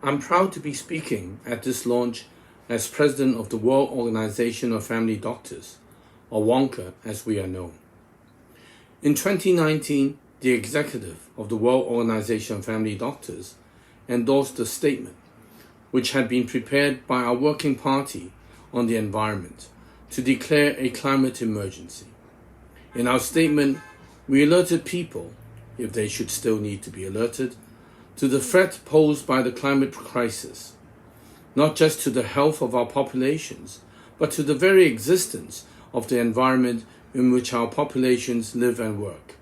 I'm proud to be speaking at this launch as President of the World Organization of Family Doctors, or WONCA as we are known. In 2019, the executive of the World Organization of Family Doctors endorsed a statement which had been prepared by our working party on the environment to declare a climate emergency. In our statement, we alerted people, if they should still need to be alerted, to the threat posed by the climate crisis, not just to the health of our populations, but to the very existence of the environment in which our populations live and work.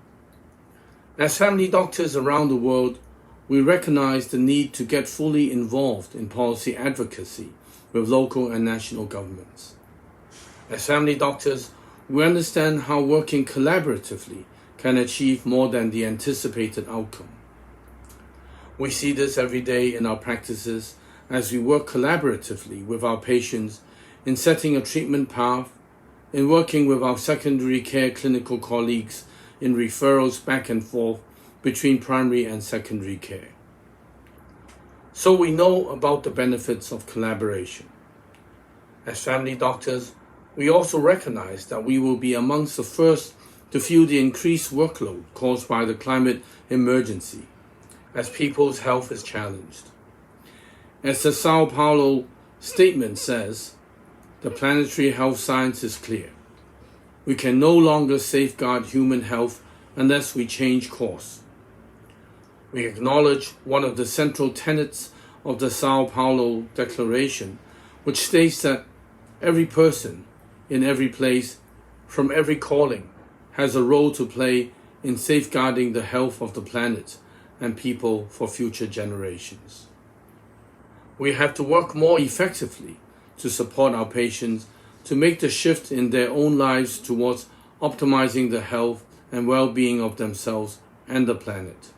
As family doctors around the world, we recognize the need to get fully involved in policy advocacy with local and national governments. As family doctors, we understand how working collaboratively can achieve more than the anticipated outcome. We see this every day in our practices as we work collaboratively with our patients in setting a treatment path, in working with our secondary care clinical colleagues in referrals back and forth between primary and secondary care. So we know about the benefits of collaboration. As family doctors, we also recognize that we will be amongst the first to feel the increased workload caused by the climate emergency, as people's health is challenged. As the São Paulo statement says, the planetary health science is clear. We can no longer safeguard human health unless we change course. We acknowledge one of the central tenets of the São Paulo Declaration, which states that every person, in every place, from every calling, has a role to play in safeguarding the health of the planet and people for future generations. We have to work more effectively to support our patients to make the shift in their own lives towards optimizing the health and well-being of themselves and the planet.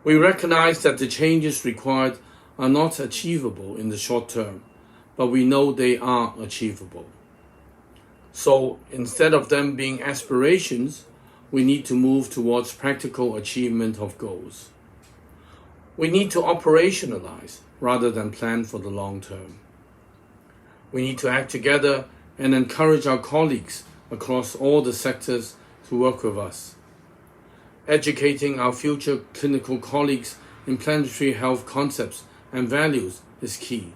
We recognize that the changes required are not achievable in the short term, but we know they are achievable. So instead of them being aspirations, we need to move towards practical achievement of goals. We need to operationalize rather than plan for the long term. We need to act together and encourage our colleagues across all the sectors to work with us. Educating our future clinical colleagues in planetary health concepts and values is key,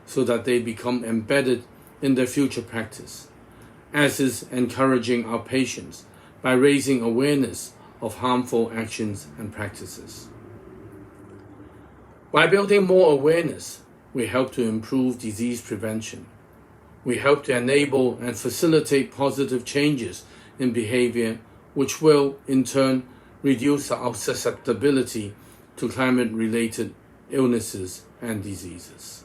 so that they become embedded in their future practice, as is encouraging our patients by raising awareness of harmful actions and practices. By building more awareness, we help to improve disease prevention. We help to enable and facilitate positive changes in behavior, which will, in turn, reduce our susceptibility to climate-related illnesses and diseases.